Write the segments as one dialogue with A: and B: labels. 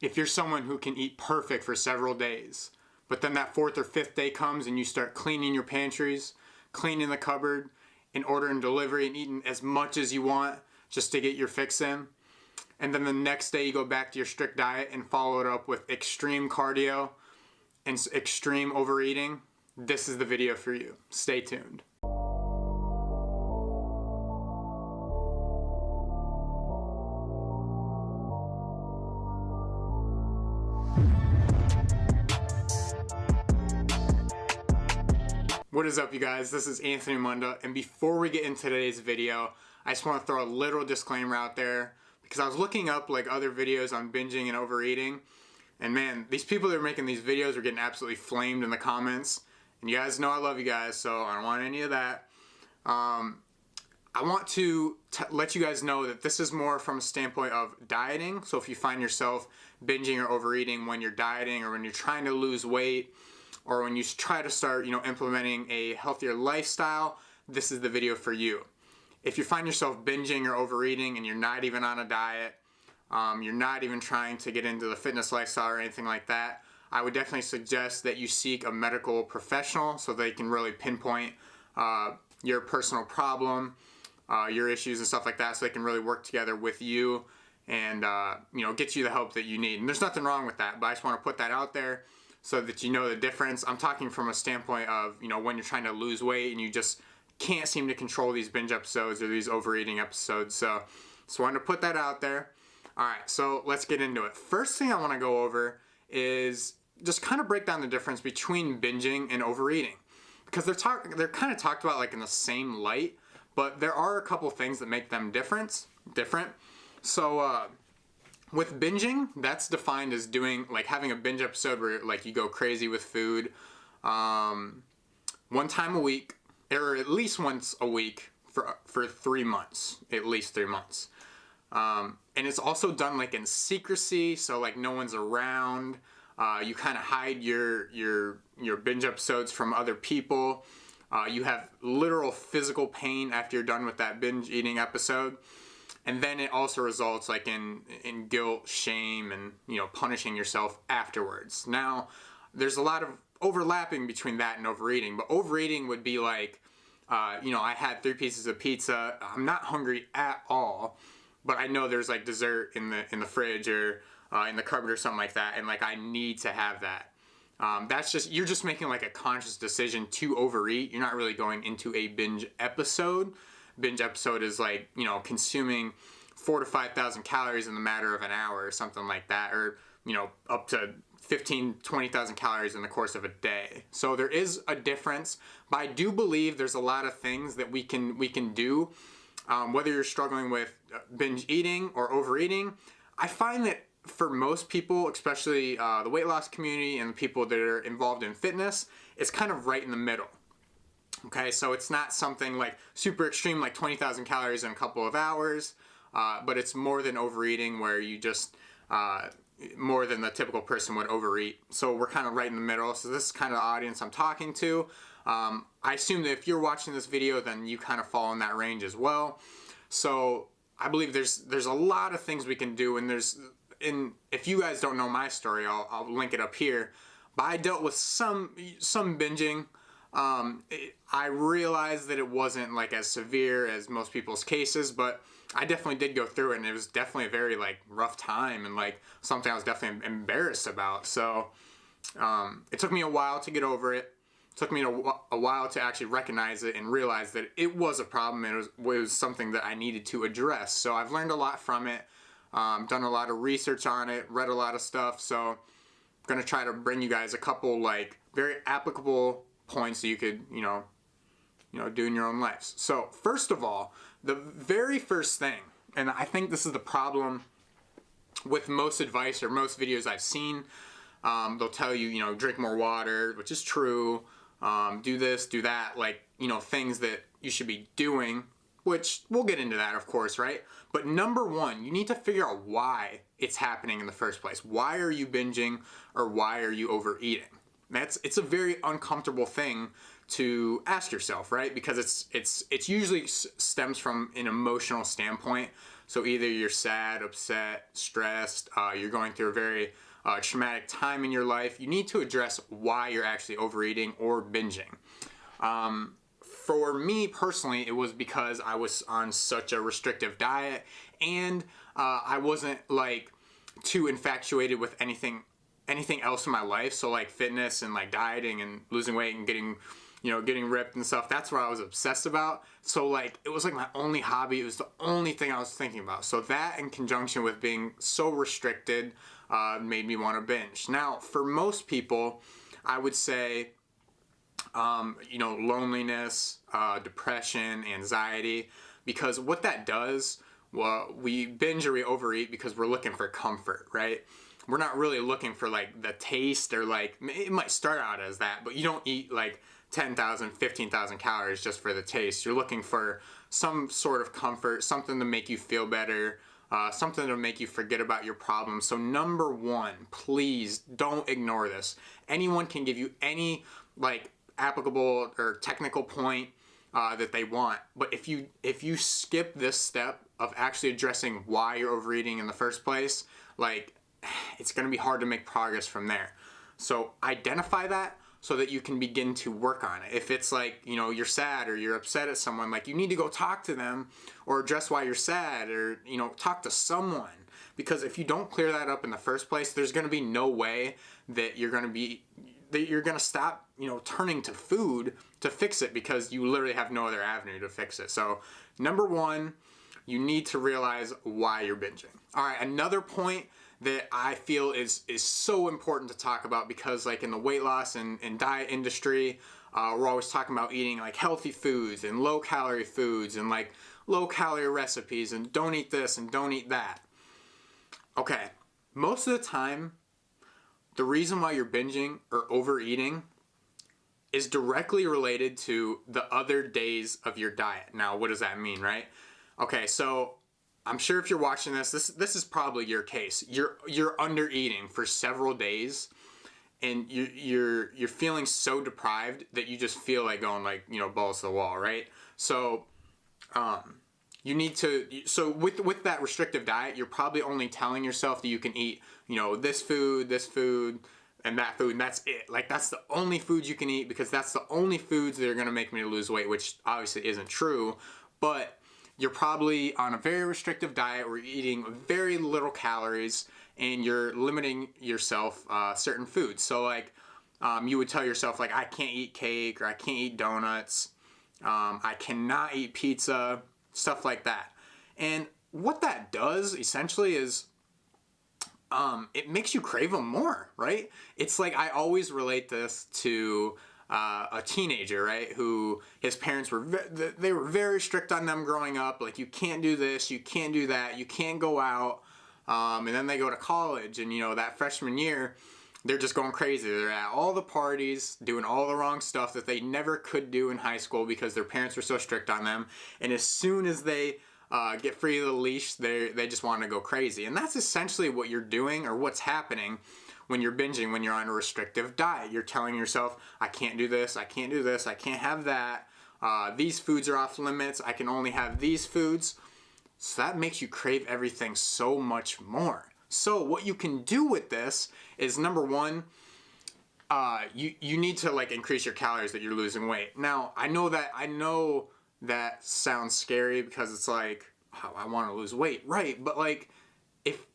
A: If you're someone who can eat perfect for several days, but then that fourth or fifth day comes and you start cleaning your pantries, cleaning the cupboard, and ordering delivery and eating as much as you want just to get your fix in, and then the next day you go back to your strict diet and follow it up with extreme cardio and extreme overeating, this is the video for you. Stay tuned. What is up, you guys? This is Anthony Munda, and before we get into today's video, I just want to throw a little disclaimer out there because I was looking up like other videos on binging and overeating, and man, these people that are making these videos are getting absolutely flamed in the comments, and you guys know I love you guys, so I don't want any of that. I want to let you guys know that this is more from a standpoint of dieting, so if you find yourself binging or overeating when you're dieting or when you're trying to lose weight, or when you try to start, implementing a healthier lifestyle, this is the video for you. If you find yourself binging or overeating and you're not even on a diet, you're not even trying to get into the fitness lifestyle or anything like that, I would definitely suggest that you seek a medical professional so they can really pinpoint your personal problem, your issues and stuff like that, so they can really work together with you and get you the help that you need. And there's nothing wrong with that, but I just want to put that out there so that you know the difference. I'm talking from a standpoint of, when you're trying to lose weight and you just can't seem to control these binge episodes or these overeating episodes. So I wanted to put that out there. All right, so let's get into it. First thing I want to go over is just kind of break down the difference between binging and overeating, because they're kind of talked about like in the same light, but there are a couple things that make them different. So with binging, that's defined as having a binge episode where like you go crazy with food one time a week, or at least once a week for 3 months, at least 3 months. And it's also done like in secrecy, so like no one's around. You kind of hide your binge episodes from other people. You have literal physical pain after you're done with that binge eating episode. And then it also results like in guilt, shame, and punishing yourself afterwards. Now, there's a lot of overlapping between that and overeating, but overeating would be like, I had 3 pieces of pizza. I'm not hungry at all, but I know there's like dessert in the fridge or in the cupboard or something like that, and like I need to have that. You're just making like a conscious decision to overeat. You're not really going into a binge episode. Binge episode is like, consuming 4,000 to 5,000 calories in the matter of an hour or something like that, or, up to 15,000, 20,000 calories in the course of a day. So there is a difference, but I do believe there's a lot of things that we can do, whether you're struggling with binge eating or overeating. I find that for most people, especially the weight loss community and the people that are involved in fitness, it's kind of right in the middle. Okay, so it's not something like super extreme, like 20,000 calories in a couple of hours, but it's more than overeating, where you just, more than the typical person would overeat. So we're kind of right in the middle. So this is kind of the audience I'm talking to. I assume that if you're watching this video, then you kind of fall in that range as well. So I believe there's a lot of things we can do, and if you guys don't know my story, I'll link it up here. But I dealt with some binging. I realized that it wasn't like as severe as most people's cases, but I definitely did go through it, and it was definitely a very like rough time and like something I was definitely embarrassed about. So it took me a while to get over it. It took me a while to actually recognize it and realize that it was a problem, and it was something that I needed to address. So I've learned a lot from it, done a lot of research on it, read a lot of stuff. So I'm going to try to bring you guys a couple like very applicable points that you could, do in your own lives. So first of all, the very first thing, and I think this is the problem with most advice or most videos I've seen, they'll tell you, drink more water, which is true, do this, do that, like, things that you should be doing, which we'll get into that, of course, right? But number one, you need to figure out why it's happening in the first place. Why are you binging, or why are you overeating? it's a very uncomfortable thing to ask yourself, right? Because it's usually stems from an emotional standpoint. So either you're sad, upset, stressed, you're going through a very traumatic time in your life. You need to address why you're actually overeating or binging. For me personally, it was because I was on such a restrictive diet, and I wasn't like too infatuated with anything else in my life. So like fitness and like dieting and losing weight and getting ripped and stuff, that's what I was obsessed about. So like it was like my only hobby. It was the only thing I was thinking about. So that, in conjunction with being so restricted, made me want to binge. Now for most people, I would say loneliness, depression, anxiety, because what that does, well, we binge or we overeat because we're looking for comfort, right? We're not really looking for like the taste, or like, it might start out as that, but you don't eat like 10,000, 15,000 calories just for the taste. You're looking for some sort of comfort, something to make you feel better, something to make you forget about your problems. So number one, please don't ignore this. Anyone can give you any like applicable or technical point that they want, but if you skip this step of actually addressing why you're overeating in the first place, like, it's going to be hard to make progress from there. So identify that so that you can begin to work on it. If it's like, you're sad or you're upset at someone, like, you need to go talk to them or address why you're sad, or talk to someone, because if you don't clear that up in the first place, there's going to be no way that you're going to stop turning to food to fix it, because you literally have no other avenue to fix it. So number one, you need to realize why you're binging. All right, another point that I feel is so important to talk about, because like in the weight loss and diet industry, we're always talking about eating like healthy foods and low calorie foods and like low calorie recipes and don't eat this and don't eat that. Okay, most of the time, the reason why you're binging or overeating is directly related to the other days of your diet. Now, what does that mean, right? Okay, so I'm sure if you're watching this is probably your case. You're under eating for several days, and you're feeling so deprived that you just feel like going like balls to the wall, right? So you need to, so with that restrictive diet, you're probably only telling yourself that you can eat this food, and that food, and that's it. Like, that's the only foods you can eat, because that's the only foods that are going to make me lose weight, which obviously isn't true. But you're probably on a very restrictive diet where you're eating very little calories, and you're limiting yourself certain foods. So like you would tell yourself like, I can't eat cake, or I can't eat donuts, I cannot eat pizza, stuff like that. And what that does essentially is it makes you crave them more, right? It's like, I always relate this to a teenager, right, who his parents were they were very strict on them growing up, like, you can't do this, you can't do that, you can't go out, and then they go to college, and that freshman year, they're just going crazy. They're at all the parties, doing all the wrong stuff that they never could do in high school because their parents were so strict on them. And as soon as they get free of the leash, they just want to go crazy. And that's essentially what you're doing, or what's happening when you're binging, when you're on a restrictive diet. You're telling yourself, I can't do this, I can't do this, I can't have that. These foods are off limits, I can only have these foods. So that makes you crave everything so much more. So what you can do with this is, number one, you need to like increase your calories that you're losing weight. Now, I know that sounds scary, because it's like, oh, I want to lose weight, right? But like, if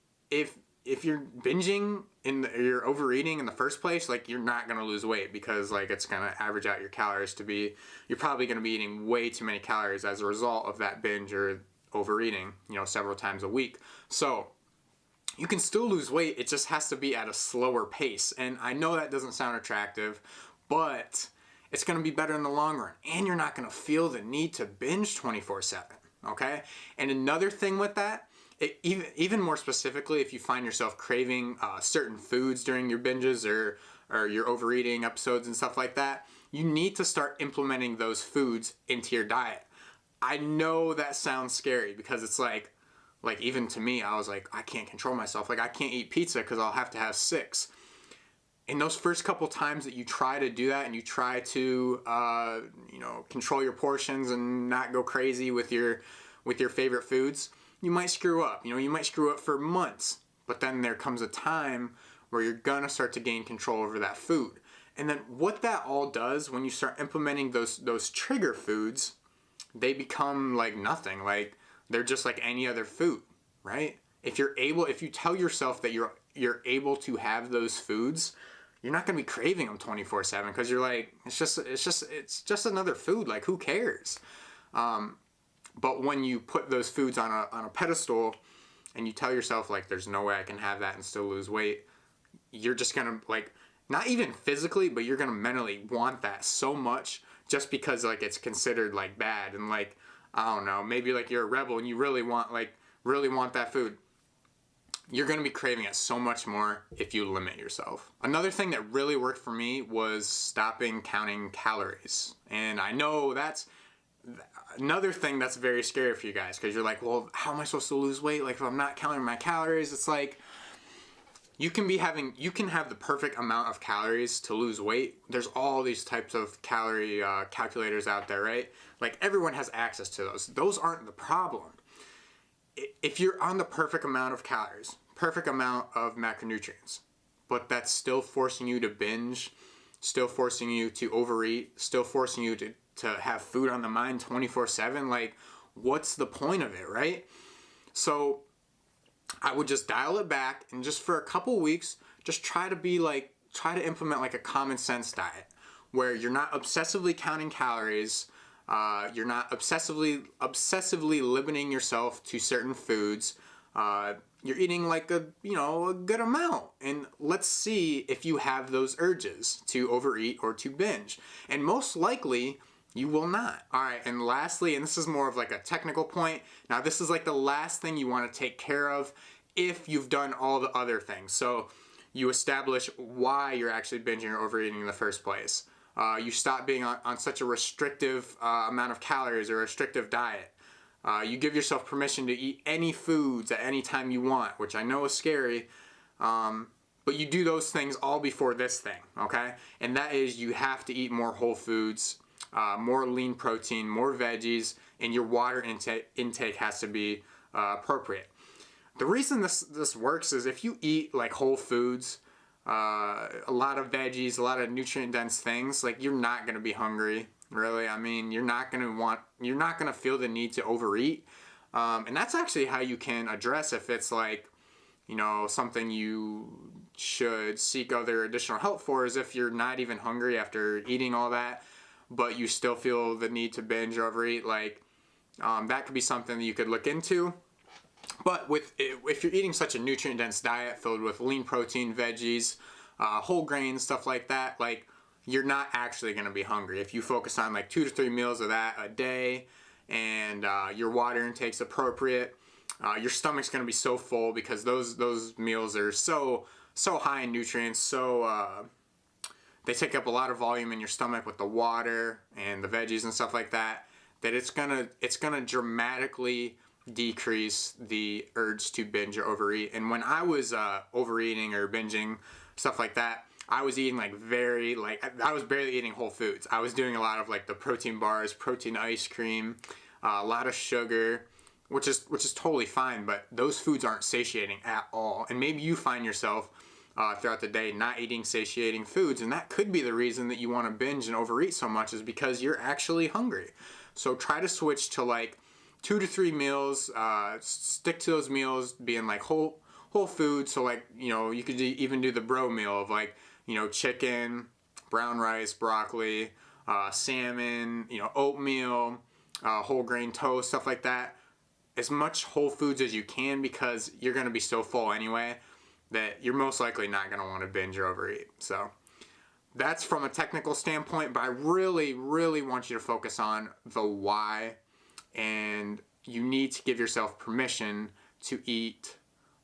A: you're binging you're overeating in the first place, like, you're not gonna lose weight, because like it's gonna average out your calories to be, you're probably gonna be eating way too many calories as a result of that binge or overeating, several times a week. So you can still lose weight, it just has to be at a slower pace. And I know that doesn't sound attractive, but it's going to be better in the long run. And you're not going to feel the need to binge 24/7, okay? And another thing with that, even more specifically, if you find yourself craving certain foods during your binges or your overeating episodes and stuff like that, you need to start implementing those foods into your diet. I know that sounds scary, because it's like even to me, I was like, I can't control myself. Like, I can't eat pizza because I'll have to have 6. in those first couple times that you try to do that and you try to control your portions and not go crazy with your favorite foods, you might screw up. You might screw up for months, but then there comes a time where you're gonna start to gain control over that food. And then what that all does, when you start implementing those trigger foods, they become like nothing. Like they're just like any other food, right? If you tell yourself that you're able to have those foods, you're not gonna be craving them 24/7 because you're like, it's just another food. Like, who cares? But when you put those foods on a pedestal and you tell yourself like, there's no way I can have that and still lose weight, you're just gonna, like, not even physically, but you're gonna mentally want that so much just because like it's considered like bad, and like, I don't know, maybe like you're a rebel and you really want that food. You're gonna be craving it so much more if you limit yourself. Another thing that really worked for me was stopping counting calories. And I know that's another thing that's very scary for you guys, because you're like, well, how am I supposed to lose weight? Like, if I'm not counting my calories, it's like, you can have the perfect amount of calories to lose weight. There's all these types of calorie calculators out there, right? Like, everyone has access to those. Those aren't the problem. If you're on the perfect amount of calories, perfect amount of macronutrients, but that's still forcing you to binge, still forcing you to overeat, still forcing you to have food on the mind 24/7, like, what's the point of it, right? So I would just dial it back and just for a couple weeks, just try to implement like a common sense diet where you're not obsessively counting calories, you're not obsessively limiting yourself to certain foods. You're eating like a good amount, and let's see if you have those urges to overeat or to binge. And most likely you will not. All right, and lastly, and this is more of like a technical point. Now, this is like the last thing you want to take care of if you've done all the other things. So you establish why you're actually binging or overeating in the first place. You stop being on such a restrictive amount of calories or a restrictive diet. You give yourself permission to eat any foods at any time you want, which I know is scary, but you do those things all before this thing, okay? And that is, you have to eat more whole foods, more lean protein, more veggies, and your water intake has to be appropriate. The reason this works is if you eat like whole foods, a lot of veggies, a lot of nutrient dense things, like, you're not going to be hungry, really. I mean, you're not going to feel the need to overeat. And that's actually how you can address if it's like, something you should seek other additional help for, is if you're not even hungry after eating all that, but you still feel the need to binge or overeat, like, that could be something that you could look into. But if you're eating such a nutrient-dense diet filled with lean protein, veggies, whole grains, stuff like that, like, you're not actually going to be hungry. If you focus on like 2 to 3 meals of that a day, and your water intake's appropriate, your stomach's going to be so full because those meals are so high in nutrients, so they take up a lot of volume in your stomach with the water and the veggies and stuff like that, that it's gonna dramatically decrease the urge to binge or overeat. And when I was overeating or binging, stuff like that, I was eating I was barely eating whole foods. I was doing a lot of like the protein bars, protein ice cream, a lot of sugar, which is totally fine, but those foods aren't satiating at all. And maybe you find yourself throughout the day not eating satiating foods, and that could be the reason that you want to binge and overeat so much, is because you're actually hungry. So try to switch to like 2 to 3 meals, stick to those meals being like whole food. So like, you could even do the bro meal of like, chicken, brown rice, broccoli, salmon, oatmeal, whole grain toast, stuff like that. As much whole foods as you can, because you're going to be so full anyway that you're most likely not going to want to binge or overeat. So that's from a technical standpoint, but I really, really want you to focus on the why, and you need to give yourself permission to eat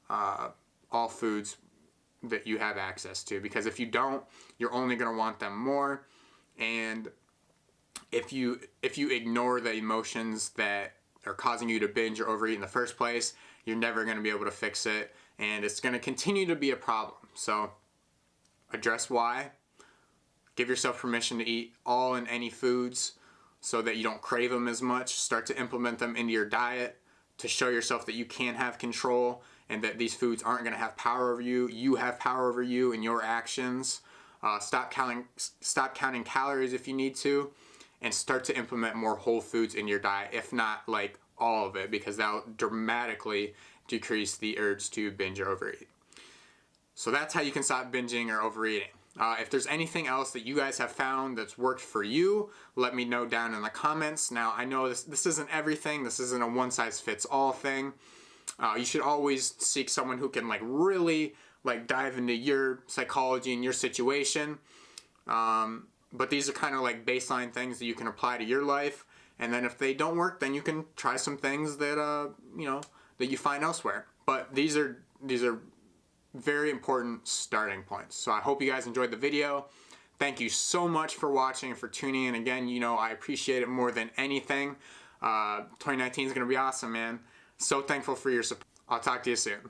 A: all foods that you have access to, because if you don't, you're only going to want them more. And if you ignore the emotions that are causing you to binge or overeat in the first place, you're never going to be able to fix it, and it's going to continue to be a problem. So address why. Give yourself permission to eat all and any foods so that you don't crave them as much. Start to implement them into your diet to show yourself that you can have control and that these foods aren't going to have power over you. You have power over you and your actions. Stop counting calories if you need to, and start to implement more whole foods in your diet, if not like all of it, because that will dramatically decrease the urge to binge or overeat. So that's how you can stop binging or overeating. If there's anything else that you guys have found that's worked for you, let me know down in the comments. Now, I know this isn't everything. This isn't a one-size-fits-all thing. You should always seek someone who can really dive into your psychology and your situation. But these are kind of like baseline things that you can apply to your life. And then if they don't work, then you can try some things that that you find elsewhere. But these are very important starting points. So I hope you guys enjoyed the video. Thank you so much for watching and for tuning in. Again, I appreciate it more than anything. 2019 is going to be awesome, man. So thankful for your support. I'll talk to you soon.